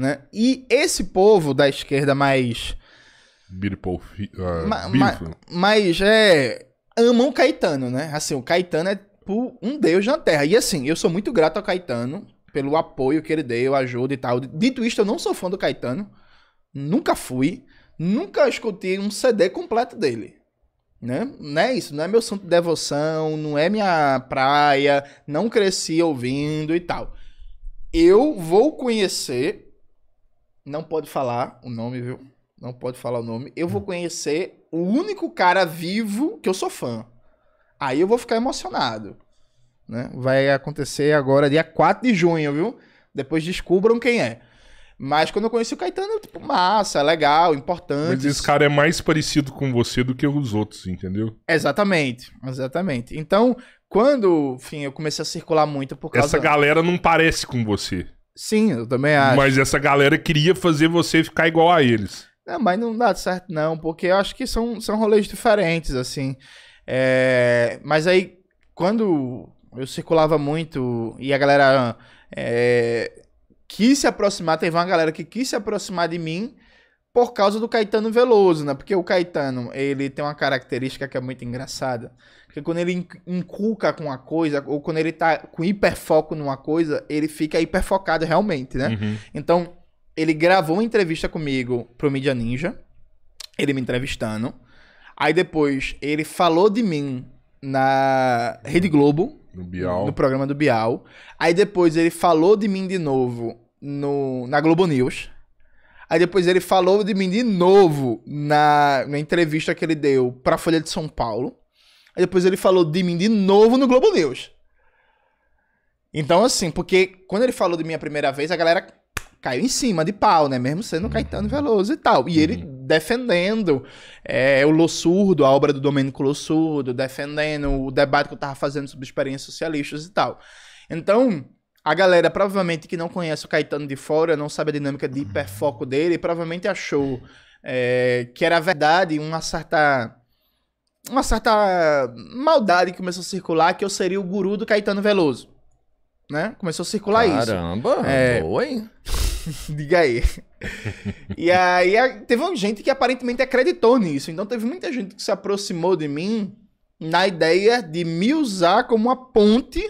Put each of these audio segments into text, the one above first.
né? E esse povo da esquerda mais... Mas amam o Caetano, né? Assim, o Caetano é um deus na terra. E assim, eu sou muito grato ao Caetano pelo apoio que ele deu, ajuda e tal. Dito isto, eu não sou fã do Caetano. Nunca fui. Nunca escutei um CD completo dele. Né? Não é isso, não é meu santo de devoção, não é minha praia, não cresci ouvindo e tal. Eu vou conhecer... Não pode falar o nome, viu? Não pode falar o nome. Eu vou conhecer o único cara vivo que eu sou fã. Aí eu vou ficar emocionado. Né? Vai acontecer agora, dia 4 de junho, viu? Depois descubram quem é. Mas quando eu conheci o Caetano, tipo, massa, legal, importante. Mas esse cara é mais parecido com você do que os outros, entendeu? Exatamente, exatamente. Então, quando, enfim, eu comecei a circular muito por causa... Essa galera não parece com você. Sim, eu também acho. Mas essa galera queria fazer você ficar igual a eles. Não, mas não dá certo não, porque eu acho que são rolês diferentes, assim. Mas aí, quando eu circulava muito e a galera quis se aproximar, teve uma galera que quis se aproximar de mim por causa do Caetano Veloso, né? Porque o Caetano, ele tem uma característica que é muito engraçada, que quando ele inculca com uma coisa, ou quando ele tá com hiperfoco numa coisa, ele fica hiperfocado realmente, né? Uhum. Então, ele gravou uma entrevista comigo pro Mídia Ninja, ele me entrevistando. Aí depois, ele falou de mim na Rede Globo, no programa do Bial. Aí depois, ele falou de mim de novo na Globo News. Aí depois, ele falou de mim de novo na entrevista que ele deu pra Folha de São Paulo. Aí depois, ele falou de mim de novo no Globo News. Então, assim, porque quando ele falou de mim a primeira vez, a galera caiu em cima de pau, né? Mesmo sendo Caetano Veloso e tal. E ele defendendo o Lossurdo, a obra do Domênico Lossurdo, defendendo o debate que eu tava fazendo sobre experiências socialistas e tal. Então, a galera provavelmente que não conhece o Caetano de fora, não sabe a dinâmica de hiperfoco dele, provavelmente achou que era verdade uma certa maldade que começou a circular, que eu seria o guru do Caetano Veloso. Né? Começou a circular isso. Caramba, boa, hein? Diga aí. E aí teve gente que aparentemente acreditou nisso. Então teve muita gente que se aproximou de mim na ideia de me usar como uma ponte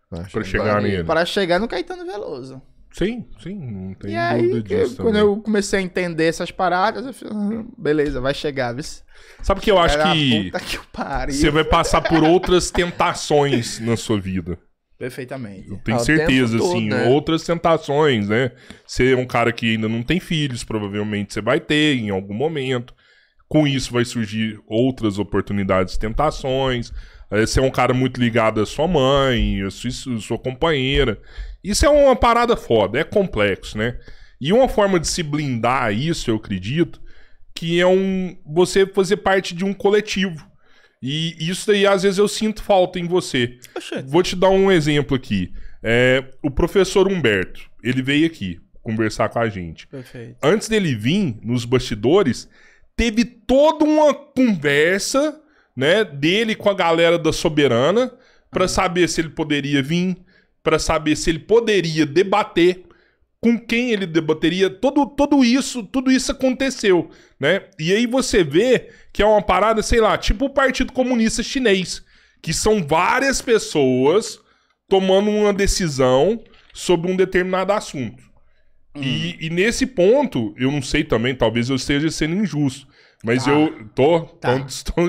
para chegar nele. Para chegar no Caetano Veloso. Sim, não tem e aí, dúvida disso. Quando eu comecei a entender essas paradas, eu falei, beleza, vai chegar, viu? Sabe que eu acho que puta que pariu. Você vai passar por outras tentações na sua vida. Perfeitamente. Eu tenho certeza, assim, né? Outras tentações, né? Você é um cara que ainda não tem filhos, provavelmente você vai ter em algum momento. Com isso vai surgir outras oportunidades, tentações. Você é um cara muito ligado à sua mãe, à sua companheira. Isso é uma parada foda, é complexo, né? E uma forma de se blindar a isso, eu acredito, que é você fazer parte de um coletivo. E isso daí, às vezes, eu sinto falta em você. Oxente. Vou te dar um exemplo aqui. O professor Humberto, ele veio aqui conversar com a gente. Perfeito. Antes dele vir, nos bastidores, teve toda uma conversa, né, dele com a galera da Soberana para saber se ele poderia vir, para saber se ele poderia debater, com quem ele debateria. Tudo isso aconteceu, né? E aí você vê que é uma parada, sei lá, tipo o Partido Comunista Chinês, que são várias pessoas tomando uma decisão sobre um determinado assunto. E nesse ponto, eu não sei também, talvez eu esteja sendo injusto, mas eu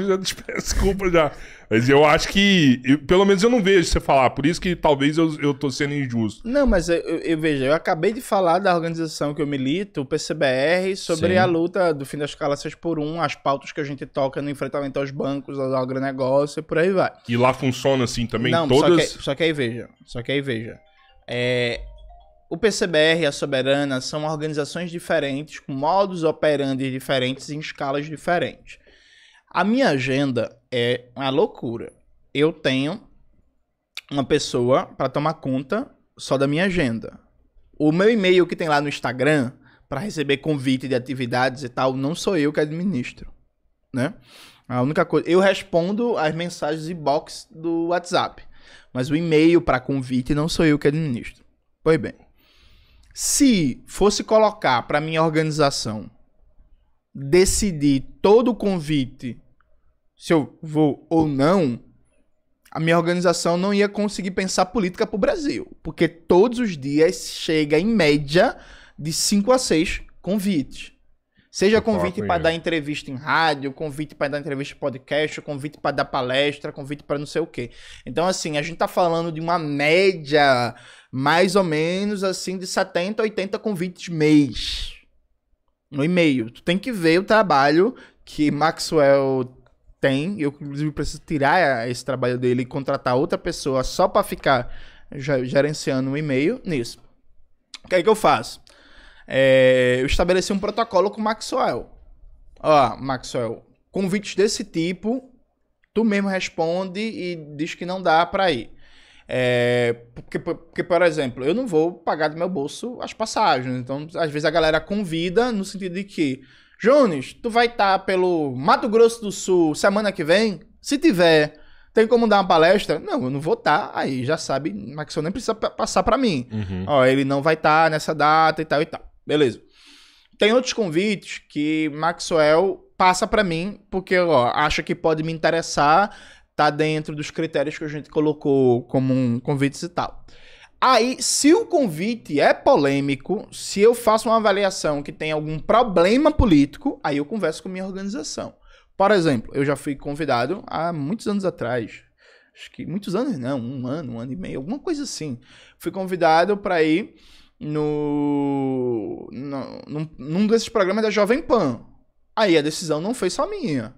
já te peço desculpa já. Mas eu acho que, pelo menos eu não vejo você falar, por isso que talvez eu tô sendo injusto. Não, mas eu vejo, eu acabei de falar da organização que eu milito, o PCBR, sobre Sim. a luta do fim da escala 6x1, as pautas que a gente toca no enfrentamento aos bancos, ao agronegócio e por aí vai. E lá funciona assim também? Não, todas... só que aí veja. O PCBR e a Soberana são organizações diferentes, com modus operandi diferentes em escalas diferentes. A minha agenda é uma loucura. Eu tenho uma pessoa para tomar conta só da minha agenda. O meu e-mail que tem lá no Instagram, para receber convite de atividades e tal, não sou eu que administro, né? A única coisa... Eu respondo as mensagens inbox do WhatsApp, mas o e-mail para convite não sou eu que administro. Pois bem. Se fosse colocar para minha organização decidir todo o convite, se eu vou ou não, a minha organização não ia conseguir pensar política pro Brasil. Porque todos os dias chega, em média, de 5 a 6 convites. Seja convite para dar entrevista em rádio, convite para dar entrevista em podcast, convite para dar palestra, convite para não sei o quê. Então, assim, a gente tá falando de uma média, mais ou menos, assim, de 70, 80 convites mês. No e-mail. Tu tem que ver o trabalho que Maxwell tem. Eu, inclusive, preciso tirar esse trabalho dele e contratar outra pessoa só para ficar gerenciando o e-mail nisso. O que é que eu faço? Eu estabeleci um protocolo com o Maxwell. Ó, Maxwell, convites desse tipo, tu mesmo responde e diz que não dá pra ir. Porque, por exemplo, eu não vou pagar do meu bolso as passagens. Então, às vezes a galera convida no sentido de que, Jones, tu vai estar pelo Mato Grosso do Sul semana que vem? Se tiver, tem como dar uma palestra? Não, eu não vou estar. Aí já sabe, Maxwell nem precisa passar pra mim. Ó, ele não vai estar nessa data e tal e tal. Beleza. Tem outros convites que Maxwell passa pra mim, porque ó, acha que pode me interessar, tá dentro dos critérios que a gente colocou como convites e tal. Aí, se o convite é polêmico, se eu faço uma avaliação que tem algum problema político, aí eu converso com minha organização. Por exemplo, eu já fui convidado há muitos anos atrás, acho que muitos anos não, um ano e meio, alguma coisa assim. Fui convidado para ir num desses programas da Jovem Pan. Aí a decisão não foi só minha.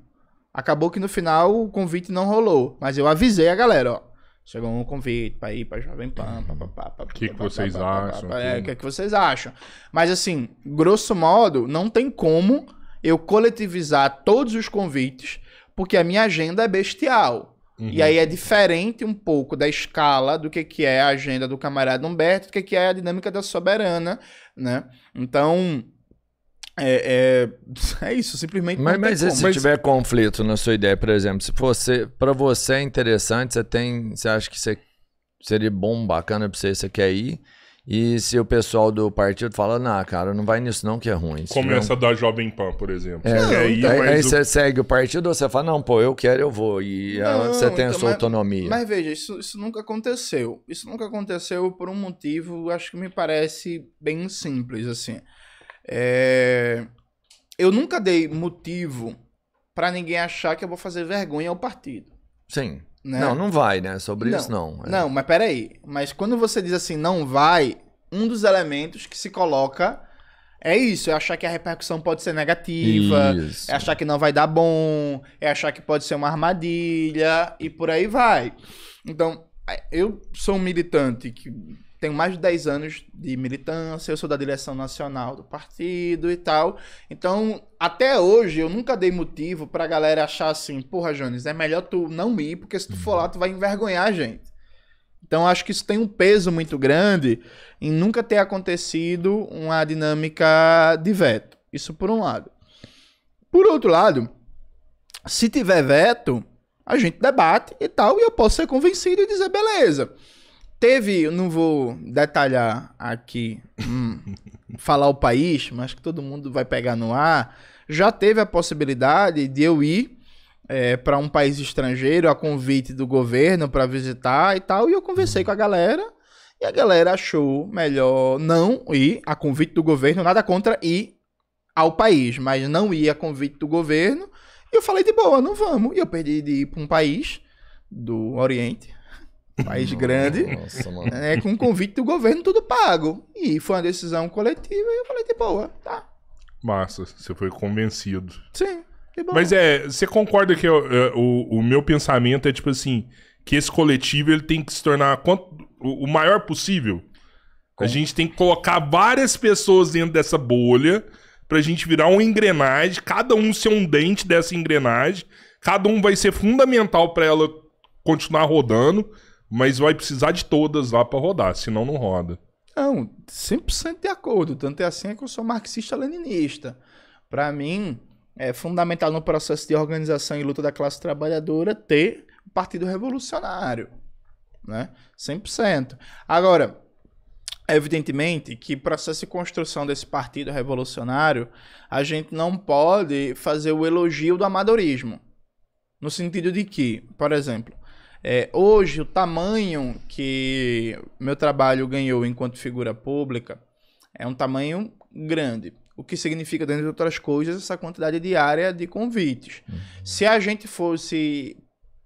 Acabou que no final o convite não rolou. Mas eu avisei a galera, ó. Chegou um convite pra ir pra Jovem Pan. O que vocês acham? O que vocês acham? Mas assim, grosso modo, não tem como eu coletivizar todos os convites, porque a minha agenda é bestial. E aí é diferente um pouco da escala do que é a agenda do camarada Humberto, do que é a dinâmica da Soberana, né? Então, é isso, simplesmente não mas tem se como. tiver conflito na sua ideia, por exemplo, se para você é interessante, você acha que seria bom, bacana pra você quer ir, e se o pessoal do partido fala, não, cara, não vai nisso não que é ruim. Começa da Jovem Pan, por exemplo. Aí você segue o partido ou você fala, não, pô, eu quero, eu vou. E você tem a sua autonomia. Mas veja, isso nunca aconteceu. Isso nunca aconteceu por um motivo, acho que me parece bem simples, assim. Eu nunca dei motivo pra ninguém achar que eu vou fazer vergonha ao partido. Sim. Né? Não vai, né? Sobre isso não. Não, mas peraí. Mas quando você diz assim, não vai, um dos elementos que se coloca é isso. É achar que a repercussão pode ser negativa, é achar que não vai dar bom, é achar que pode ser uma armadilha e por aí vai. Então, eu sou um militante que tenho mais de 10 anos de militância, eu sou da direção nacional do partido e tal. Então, até hoje, eu nunca dei motivo pra galera achar assim, porra, Jones, é melhor tu não ir, porque se tu for lá, tu vai envergonhar a gente. Então, acho que isso tem um peso muito grande em nunca ter acontecido uma dinâmica de veto. Isso por um lado. Por outro lado, se tiver veto, a gente debate e tal, e eu posso ser convencido e dizer, beleza. Eu não vou detalhar aqui, falar o país, mas que todo mundo vai pegar no ar. Já teve a possibilidade de eu ir para um país estrangeiro a convite do governo para visitar e tal. E eu conversei com a galera e a galera achou melhor não ir a convite do governo, nada contra ir ao país, mas não ir a convite do governo. E eu falei de boa, não vamos. E eu perdi de ir para um país do Oriente. País grande, com convite do governo, tudo pago. E foi uma decisão coletiva e eu falei, de boa, tá. Massa, você foi convencido. Sim, de boa. Mas você concorda que o meu pensamento é tipo assim, que esse coletivo ele tem que se tornar o maior possível? A gente tem que colocar várias pessoas dentro dessa bolha pra gente virar uma engrenagem, cada um ser um dente dessa engrenagem, cada um vai ser fundamental pra ela continuar rodando, mas vai precisar de todas lá pra rodar, senão não roda. Não, 100% de acordo. Tanto é assim que eu sou marxista-leninista. Pra mim, é fundamental no processo de organização e luta da classe trabalhadora ter o Partido Revolucionário. Né? 100%. Agora, Evidentemente que processo de construção desse partido revolucionário, a gente não pode fazer o elogio do amadorismo. No sentido de que, por exemplo, hoje o tamanho que meu trabalho ganhou enquanto figura pública é um tamanho grande. O que significa, dentre outras coisas, essa quantidade diária de convites. Se a gente fosse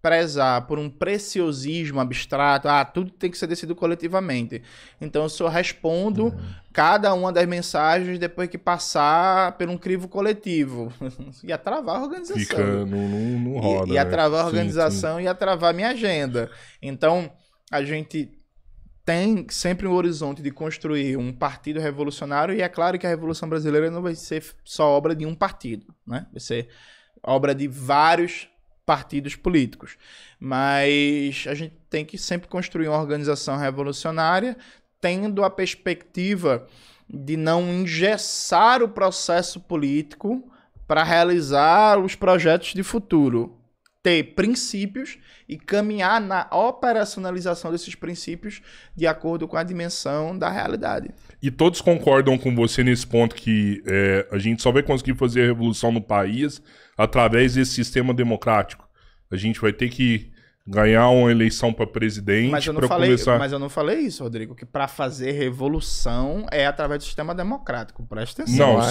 prezar por um preciosismo abstrato, tudo tem que ser decidido coletivamente. Então eu só respondo cada uma das mensagens depois que passar por um crivo coletivo. Ia travar a organização. Fica no roda. Ia travar a organização, ia travar a minha agenda. Então a gente tem sempre um horizonte de construir um partido revolucionário, e é claro que a Revolução Brasileira não vai ser só obra de um partido, né? Vai ser obra de vários partidos políticos. Mas a gente tem que sempre construir uma organização revolucionária, tendo a perspectiva de não engessar o processo político para realizar os projetos de futuro. Ter princípios e caminhar na operacionalização desses princípios de acordo com a dimensão da realidade. E todos concordam com você nesse ponto que a gente só vai conseguir fazer a revolução no país através desse sistema democrático. A gente vai ter que ganhar uma eleição para presidente para começar... Mas eu não falei isso, Rodrigo, que para fazer revolução é através do sistema democrático. Presta atenção. Não,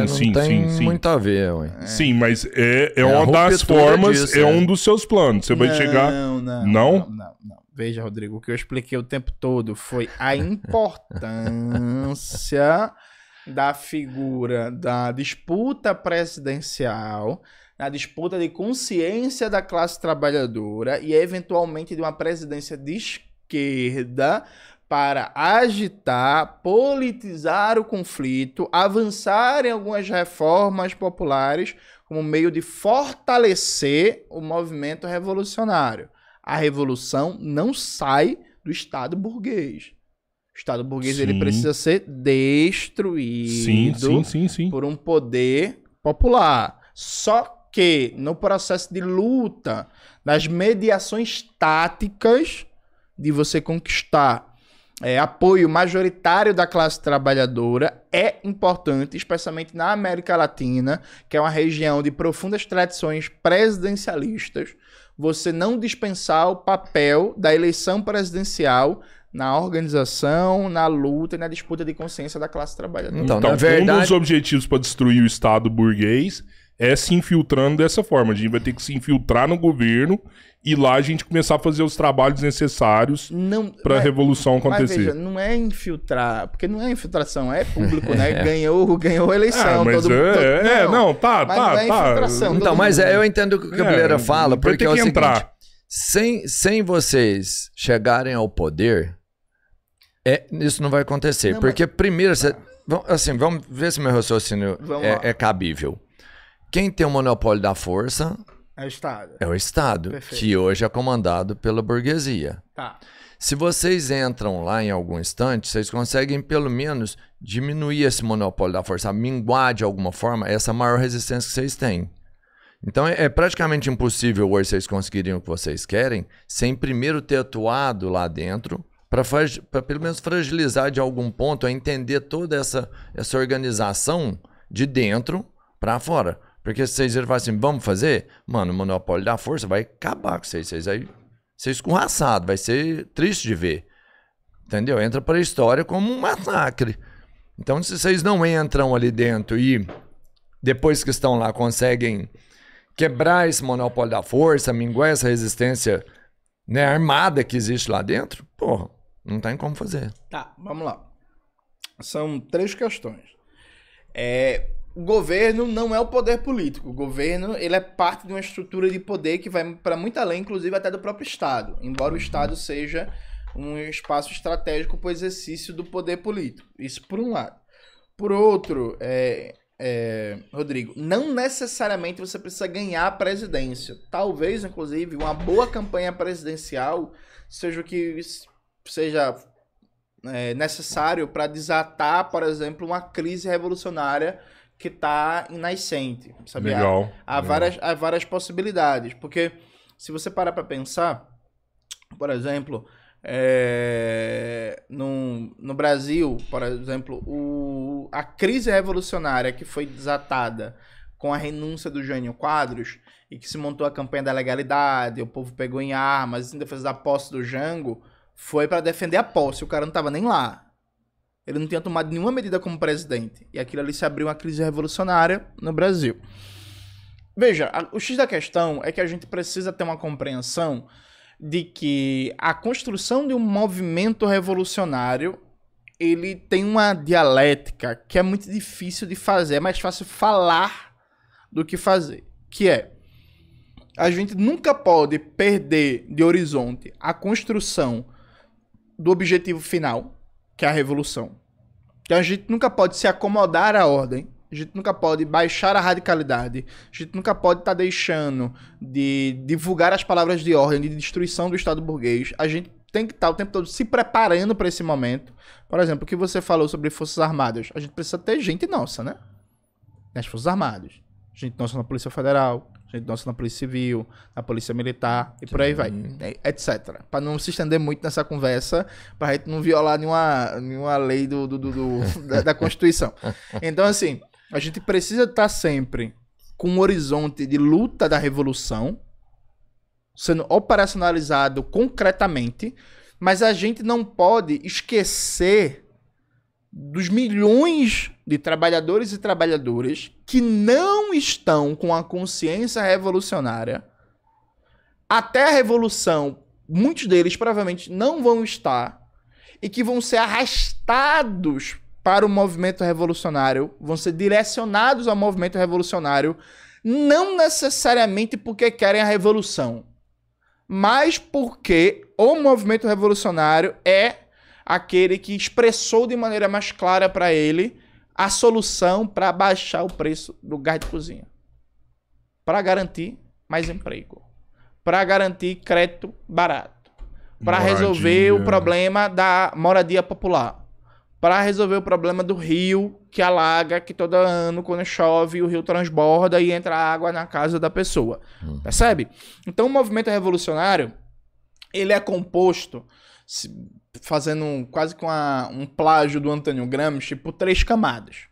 sim. Tem muito a ver, ué. Sim, mas é uma das formas, disso, um dos seus planos. Você vai chegar... Não. Veja, Rodrigo, o que eu expliquei o tempo todo foi a importância da figura da disputa presidencial, na disputa de consciência da classe trabalhadora e, eventualmente, de uma presidência de esquerda para agitar, politizar o conflito, avançar em algumas reformas populares como meio de fortalecer o movimento revolucionário. A revolução não sai do Estado burguês. O Estado burguês ele precisa ser destruído por um poder popular. Só que no processo de luta, nas mediações táticas de você conquistar apoio majoritário da classe trabalhadora, é importante, especialmente na América Latina, que é uma região de profundas tradições presidencialistas, você não dispensar o papel da eleição presidencial na organização, na luta e na disputa de consciência da classe trabalhadora. Então na verdade... um dos objetivos para destruir o Estado burguês é se infiltrando dessa forma. A gente vai ter que se infiltrar no governo e lá a gente começar a fazer os trabalhos necessários para a revolução acontecer. Mas veja, não é infiltrar, porque não é infiltração, é público, né? Ganhou a eleição. Mas não é infiltração. Então, mas eu entendo o que o Cabeleira fala, porque é o seguinte, sem vocês chegarem ao poder, isso não vai acontecer. Não, porque primeiro, vamos ver se meu raciocínio é cabível. Quem tem o monopólio da força é o Estado. É o Estado, perfeito, que hoje é comandado pela burguesia. Tá. Se vocês entram lá em algum instante, vocês conseguem pelo menos diminuir esse monopólio da força, minguar de alguma forma essa maior resistência que vocês têm. Então é praticamente impossível hoje vocês conseguirem o que vocês querem sem primeiro ter atuado lá dentro para pelo menos fragilizar de algum ponto, a entender toda essa organização de dentro para fora. Porque se vocês falam assim, vamos fazer? Mano, o monopólio da força vai acabar com vocês. Vocês aí ser escorraçado, vai ser triste de ver. Entendeu? Entra para a história como um massacre. Então, se vocês não entram ali dentro e depois que estão lá conseguem quebrar esse monopólio da força, minguar essa resistência, né, armada que existe lá dentro, porra, não tem como fazer. Tá, vamos lá. São 3 questões. O governo não é o poder político. O governo ele é parte de uma estrutura de poder que vai para muito além, inclusive até do próprio Estado. Embora o Estado seja um espaço estratégico para o exercício do poder político. Isso por um lado. Por outro, Rodrigo, não necessariamente você precisa ganhar a presidência. Talvez, inclusive, uma boa campanha presidencial seja o que seja necessário para desatar, por exemplo, uma crise revolucionária que está nascente, sabe? Legal. Há várias possibilidades, porque se você parar para pensar, por exemplo, no Brasil, por exemplo, a crise revolucionária que foi desatada com a renúncia do Jânio Quadros e que se montou a campanha da legalidade, o povo pegou em armas em defesa da posse do Jango, foi para defender a posse. O cara não tava nem lá. Ele não tinha tomado nenhuma medida como presidente. E aquilo ali se abriu uma crise revolucionária no Brasil. Veja, o X da questão é que a gente precisa ter uma compreensão de que a construção de um movimento revolucionário, ele tem uma dialética que é muito difícil de fazer. É mais fácil falar do que fazer. Que é, a gente nunca pode perder de horizonte a construção do objetivo final, que é a revolução. Que a gente nunca pode se acomodar à ordem, a gente nunca pode baixar a radicalidade, a gente nunca pode estar deixando de divulgar as palavras de ordem, de destruição do Estado burguês. A gente tem que estar o tempo todo se preparando para esse momento. Por exemplo, o que você falou sobre Forças Armadas. A gente precisa ter gente nossa, né? Nas Forças Armadas. Gente nossa na Polícia Federal, gente nossa na Polícia Civil, na Polícia Militar e por aí vai, etc. Para não se estender muito nessa conversa, para a gente não violar nenhuma lei da Constituição. Então, assim, a gente precisa estar sempre com um horizonte de luta da revolução sendo operacionalizado concretamente, mas a gente não pode esquecer dos milhões de trabalhadores e trabalhadoras que não estão com a consciência revolucionária. Até a revolução, muitos deles provavelmente não vão estar e que vão ser arrastados para o movimento revolucionário, vão ser direcionados ao movimento revolucionário, não necessariamente porque querem a revolução, mas porque o movimento revolucionário é aquele que expressou de maneira mais clara para ele a solução para baixar o preço do gás de cozinha, para garantir mais emprego, para garantir crédito barato, para resolver o problema da moradia popular, para resolver o problema do rio que alaga, que todo ano quando chove o rio transborda e entra água na casa da pessoa. Percebe? Então o movimento revolucionário, ele é composto, fazendo quase com um plágio do Antônio Gramsci, por 3 camadas.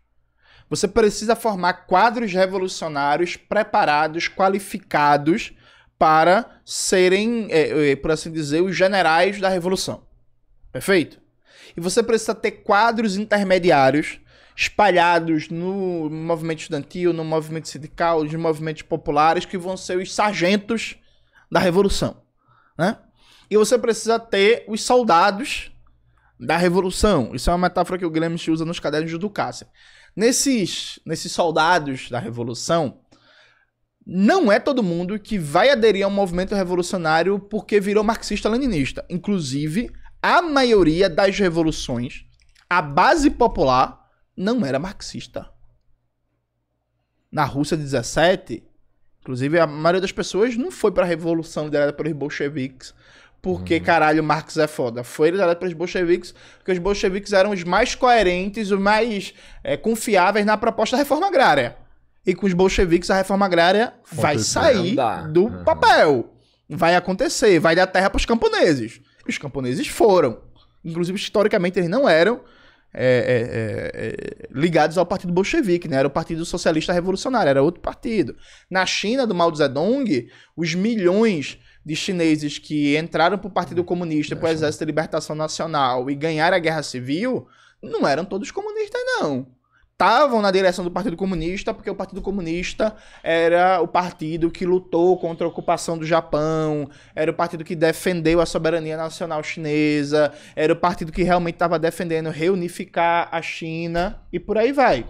Você precisa formar quadros revolucionários preparados, qualificados para serem, por assim dizer, os generais da revolução. Perfeito? E você precisa ter quadros intermediários espalhados no movimento estudantil, no movimento sindical, nos movimentos populares, que vão ser os sargentos da revolução, né? E você precisa ter os soldados da revolução. Isso é uma metáfora que o Gramsci usa nos cadernos de Ducasse. Nesses soldados da revolução, não é todo mundo que vai aderir ao movimento revolucionário porque virou marxista-leninista. Inclusive, a maioria das revoluções, a base popular, não era marxista. Na Rússia de 17, inclusive, a maioria das pessoas não foi para a revolução liderada pelos bolcheviques porque, caralho, Marx é foda. Foi liderado pelos bolcheviques porque os bolcheviques eram os mais coerentes, os mais confiáveis na proposta da reforma agrária. E com os bolcheviques a reforma agrária vai sair do papel. Vai acontecer, vai dar terra para os camponeses. E os camponeses foram. Inclusive, historicamente, eles não eram ligados ao partido bolchevique, né? Era o Partido Socialista Revolucionário, era outro partido. Na China, do Mao Zedong, os milhões de chineses que entraram para o Partido Comunista, para o Exército de Libertação Nacional e ganharam a Guerra Civil, não eram todos comunistas, não. Estavam na direção do Partido Comunista, porque o Partido Comunista era o partido que lutou contra a ocupação do Japão, era o partido que defendeu a soberania nacional chinesa, era o partido que realmente estava defendendo reunificar a China, e por aí vai.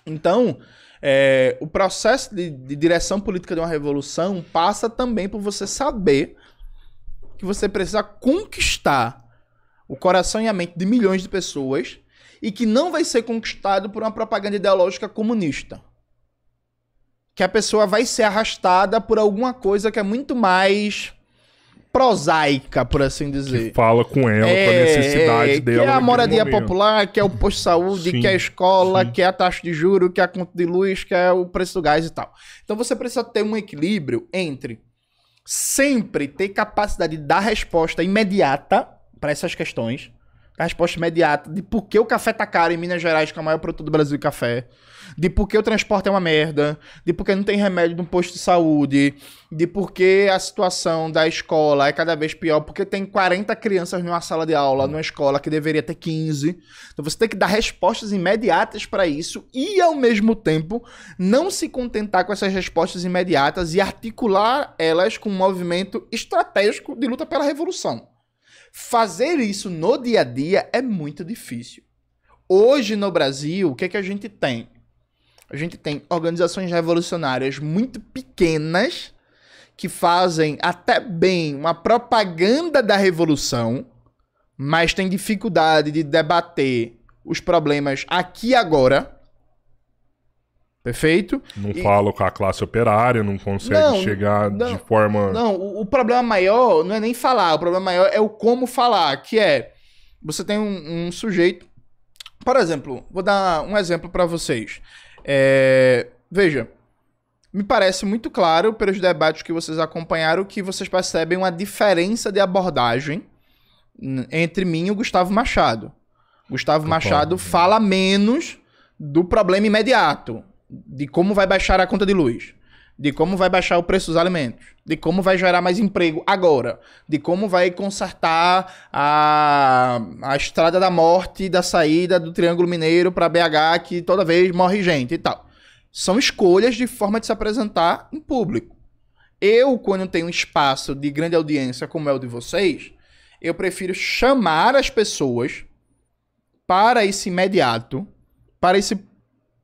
Então, o processo de direção política de uma revolução passa também por você saber que você precisa conquistar o coração e a mente de milhões de pessoas e que não vai ser conquistado por uma propaganda ideológica comunista. Que a pessoa vai ser arrastada por alguma coisa que é muito mais prosaica, por assim dizer. Que fala com ela, com a necessidade dela. Que é a moradia popular, que é o posto de saúde, sim, que é a escola, sim, que é a taxa de juros, que é a conta de luz, que é o preço do gás e tal. Então você precisa ter um equilíbrio entre sempre ter capacidade de dar resposta imediata para essas questões. A resposta imediata de por que o café tá caro em Minas Gerais, que é o maior produto do Brasil de café, de por que o transporte é uma merda, de por que não tem remédio no posto de saúde, de por que a situação da escola é cada vez pior, porque tem 40 crianças numa sala de aula, numa escola que deveria ter 15. Então você tem que dar respostas imediatas para isso e, ao mesmo tempo, não se contentar com essas respostas imediatas e articular elas com um movimento estratégico de luta pela revolução. Fazer isso no dia a dia é muito difícil. Hoje no Brasil, o que é que a gente tem? A gente tem organizações revolucionárias muito pequenas que fazem até bem uma propaganda da revolução, mas tem dificuldade de debater os problemas aqui e agora. Perfeito? Não fala com a classe operária, não consegue chegar de forma... Não, o problema maior não é nem falar, o problema maior é o como falar, que é, você tem um sujeito, por exemplo, vou dar um exemplo para vocês. Veja, me parece muito claro pelos debates que vocês acompanharam que vocês percebem uma diferença de abordagem entre mim e o Gustavo Machado. Gustavo Machado fala menos do problema imediato, de como vai baixar a conta de luz, de como vai baixar o preço dos alimentos, de como vai gerar mais emprego agora, de como vai consertar a estrada da morte da saída do Triângulo Mineiro para BH, que toda vez morre gente e tal. São escolhas de forma de se apresentar em público. Eu, quando tenho um espaço de grande audiência como é o de vocês, eu prefiro chamar as pessoas para esse imediato, para esse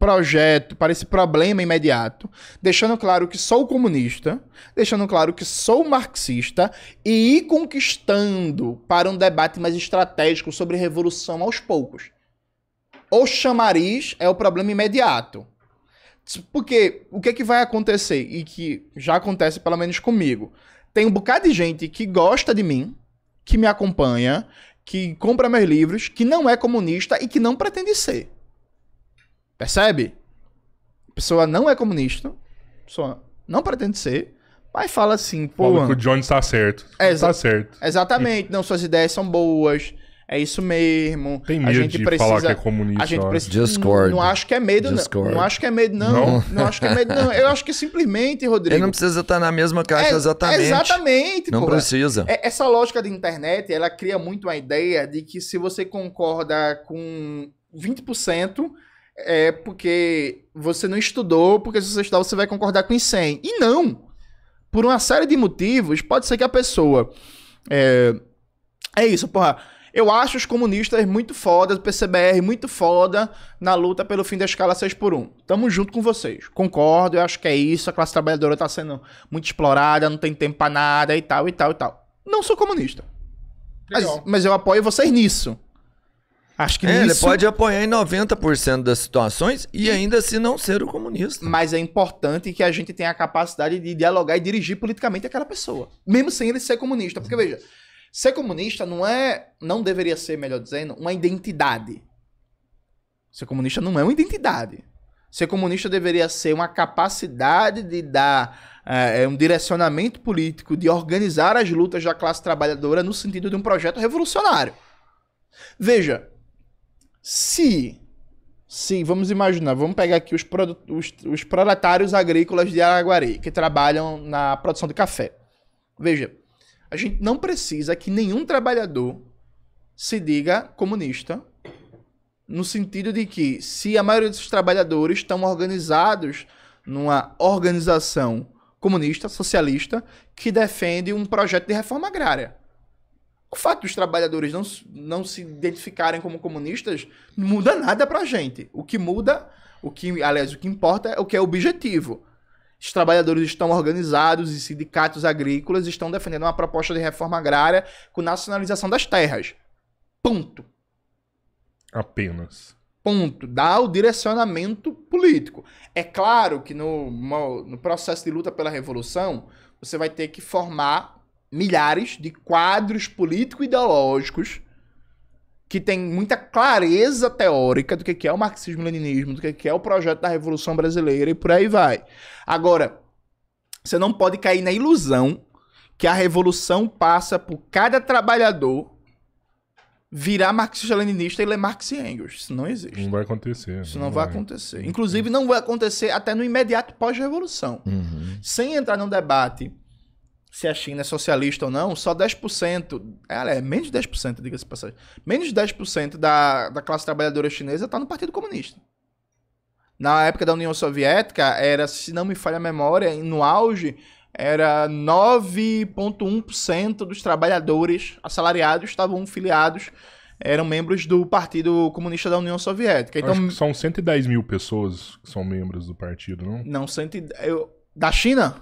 projeto, para esse problema imediato, deixando claro que sou comunista, deixando claro que sou marxista e ir conquistando para um debate mais estratégico sobre revolução aos poucos. O chamariz é o problema imediato. Porque o que é que vai acontecer, e que já acontece pelo menos comigo, tem um bocado de gente que gosta de mim, que me acompanha, que compra meus livros, que não é comunista e que não pretende ser. Percebe? A pessoa não é comunista, a pessoa não pretende ser, mas fala assim, pô... Fala que o Johnny está certo. Está certo. Exatamente. Não, suas ideias são boas, é isso mesmo. Tem medo de falar que é comunista. A gente precisa... Discord. Não acho que é medo, não. Não acho que é medo, não. Não acho que é medo, não. Eu acho que simplesmente, Rodrigo... Ele não precisa estar na mesma caixa exatamente. Exatamente, não precisa. Essa lógica de internet, ela cria muito a ideia de que se você concorda com 20%... é porque você não estudou, porque se você estudar você vai concordar com 100. E não! Por uma série de motivos, pode ser que a pessoa... É isso, porra. Eu acho os comunistas muito foda, o PCBR muito foda na luta pelo fim da escala 6x1. Tamo junto com vocês. Concordo, eu acho que é isso, a classe trabalhadora tá sendo muito explorada, não tem tempo pra nada e tal, e tal, e tal. Não sou comunista. Mas eu apoio vocês nisso. Acho que nisso... Ele pode apoiar em 90% das situações e ainda assim não ser o comunista. Mas é importante que a gente tenha a capacidade de dialogar e dirigir politicamente aquela pessoa. Mesmo sem ele ser comunista. Porque, veja, ser comunista não deveria ser, melhor dizendo, uma identidade. Ser comunista não é uma identidade. Ser comunista deveria ser uma capacidade de dar um direcionamento político, de organizar as lutas da classe trabalhadora no sentido de um projeto revolucionário. Veja, se vamos imaginar, vamos pegar aqui os proletários agrícolas de Araguari, que trabalham na produção de café. Veja, a gente não precisa que nenhum trabalhador se diga comunista, no sentido de que, se a maioria dos trabalhadores estão organizados numa organização comunista, socialista, que defende um projeto de reforma agrária. O fato dos trabalhadores não se identificarem como comunistas não muda nada pra gente. O que muda, o que importa é o que é objetivo. Os trabalhadores estão organizados e sindicatos agrícolas estão defendendo uma proposta de reforma agrária com nacionalização das terras. Ponto. Apenas. Ponto. Dá o direcionamento político. É claro que no processo de luta pela revolução, você vai ter que formar milhares de quadros político-ideológicos que têm muita clareza teórica do que é o marxismo-leninismo, do que é o projeto da Revolução Brasileira e por aí vai. Agora, você não pode cair na ilusão que a revolução passa por cada trabalhador virar marxista-leninista e ler Marx e Engels. Isso não existe. Não vai acontecer. Isso não vai acontecer. Inclusive, não vai acontecer até no imediato pós-revolução. Sem entrar num debate se a China é socialista ou não, só 10%, menos de 10%, diga-se de passagem, menos de 10% da classe trabalhadora chinesa está no Partido Comunista. Na época da União Soviética, era, se não me falha a memória, no auge, era 9,1% dos trabalhadores assalariados estavam filiados, eram membros do Partido Comunista da União Soviética. Então, acho que são 110 mil pessoas que são membros do partido, não? Não, da China?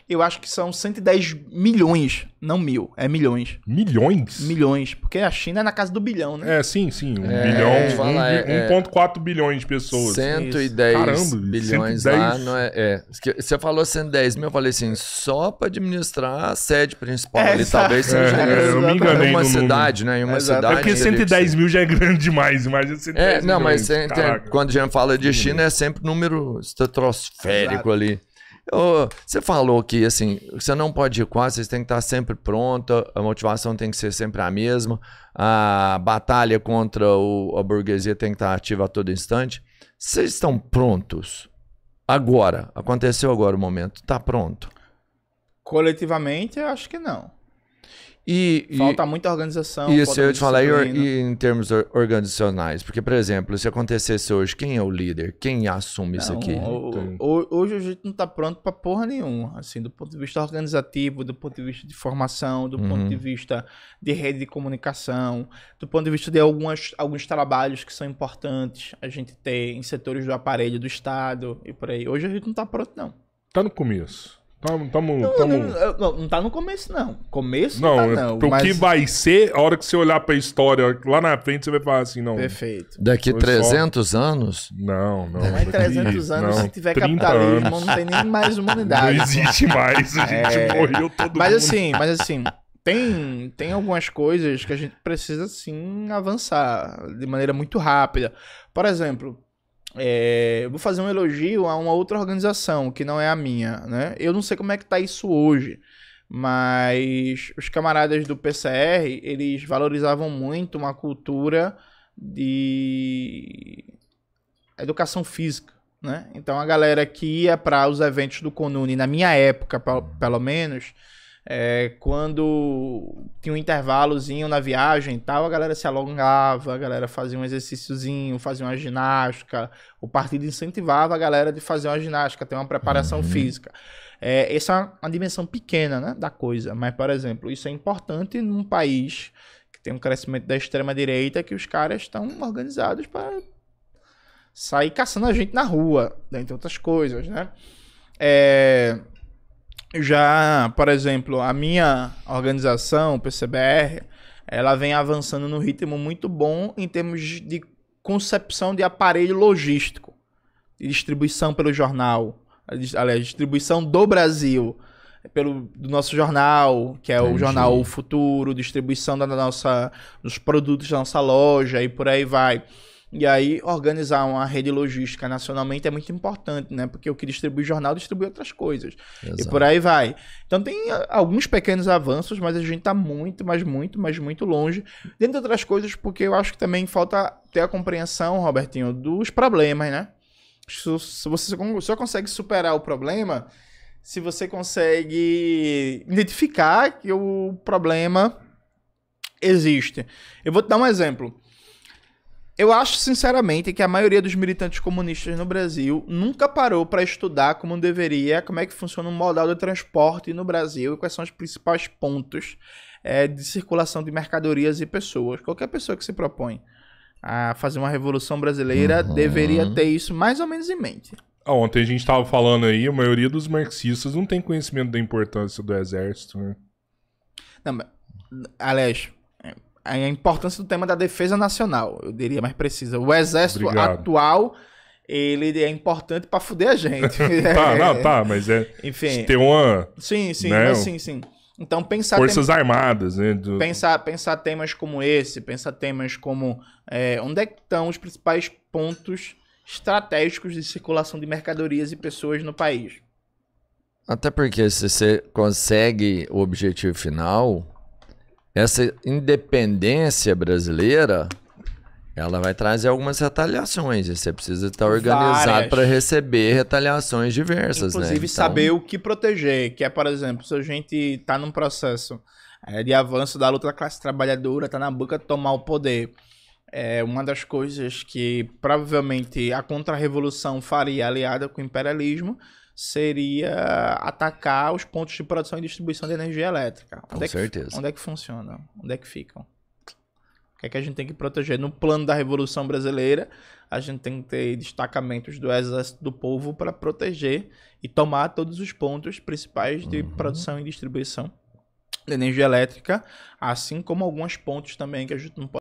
Eu acho que são 110 milhões, não mil, é milhões. Milhões? Milhões, porque a China é na casa do bilhão, né? Sim. 1,4 bilhões de pessoas. 110 bilhões 110. Lá, não é? Você falou 110 mil, eu falei assim, só para administrar a sede principal ali, talvez seja eu me enganei uma cidade, né? Em uma cidade. É porque 110 mil já é grande demais, imagina 110 não, milhões. Mas quando a gente fala de China, é sempre número estratosférico ali. Você falou que, assim, você não pode recuar, vocês têm que estar sempre pronta, a motivação tem que ser sempre a mesma, a batalha contra a burguesia tem que estar ativa a todo instante. Vocês estão prontos? Agora, aconteceu agora o momento, está pronto? Coletivamente, eu acho que não. Falta muita organização. Isso eu ia te falar, e em termos organizacionais? Porque, por exemplo, se acontecesse hoje, quem é o líder? Quem assume isso aqui? Hoje a gente não tá pronto pra porra nenhuma. Assim, do ponto de vista organizativo, do ponto de vista de formação, do ponto de vista de rede de comunicação, do ponto de vista de alguns trabalhos que são importantes a gente ter em setores do aparelho do Estado e por aí. Hoje a gente não tá pronto, não. Tá no começo. Não tá no começo, não. Começo não. O que vai ser, a hora que você olhar pra história lá na frente, você vai falar assim, não. Perfeito. Daqui 300 anos? Não. Não é 300 anos, se tiver capitalismo, não tem nem mais humanidade. Não existe mais, a gente morreu todo mundo. Mas assim, tem algumas coisas que a gente precisa, sim, avançar de maneira muito rápida. Por exemplo, eu vou fazer um elogio a uma outra organização, que não é a minha, né? Eu não sei como é que tá isso hoje, mas os camaradas do PCR, eles valorizavam muito uma cultura de educação física, né? Então a galera que ia para os eventos do Conune, na minha época, pelo menos, quando tinha um intervalozinho na viagem e tal, a galera se alongava, a galera fazia um exercíciozinho, fazia uma ginástica, o partido incentivava a galera de fazer uma ginástica, ter uma preparação física. Essa é uma dimensão pequena, né, da coisa, mas, por exemplo, isso é importante num país que tem um crescimento da extrema-direita, que os caras estão organizados para sair caçando a gente na rua, dentre outras coisas, né? Já, por exemplo, a minha organização, o PCBR, ela vem avançando num ritmo muito bom em termos de concepção de aparelho logístico, de distribuição pelo jornal, aliás, distribuição do Brasil, do nosso jornal, que é o jornal O Futuro, distribuição dos produtos da nossa loja e por aí vai. E aí, organizar uma rede logística nacionalmente é muito importante, né? Porque o que distribui jornal, distribui outras coisas. Exato. E por aí vai. Então, tem alguns pequenos avanços, mas a gente tá muito longe. Dentre de outras coisas, porque eu acho que também falta ter a compreensão, Robertinho, dos problemas, né? Se você só consegue superar o problema, se você consegue identificar que o problema existe. Eu vou te dar um exemplo. Eu acho, sinceramente, que a maioria dos militantes comunistas no Brasil nunca parou para estudar como deveria, como é que funciona um modal de transporte no Brasil e quais são os principais pontos de circulação de mercadorias e pessoas. Qualquer pessoa que se propõe a fazer uma revolução brasileira deveria ter isso mais ou menos em mente. Ontem a gente estava falando aí, a maioria dos marxistas não tem conhecimento da importância do exército, né? Não, aliás, a importância do tema da defesa nacional, eu diria mais precisa. O exército atual, ele é importante pra fuder a gente. Mas enfim. Tem uma... Sim, né, sim. Então, pensar... Forças Armadas, né? Pensar temas como esse, pensar temas como... onde é que estão os principais pontos estratégicos de circulação de mercadorias e pessoas no país? Até porque se você consegue o objetivo final, essa independência brasileira, ela vai trazer algumas retaliações. E você precisa estar organizado para receber retaliações diversas, inclusive, né? Então, saber o que proteger, que é, por exemplo, se a gente está num processo de avanço da luta da classe trabalhadora, está na boca de tomar o poder. Uma das coisas que provavelmente a contra-revolução faria aliada com o imperialismo seria atacar os pontos de produção e distribuição de energia elétrica. Com certeza. Onde é que funciona? Onde é que ficam? O que é que a gente tem que proteger? No plano da Revolução Brasileira, a gente tem que ter destacamentos do Exército do Povo para proteger e tomar todos os pontos principais de produção e distribuição de energia elétrica, assim como alguns pontos também que a gente não pode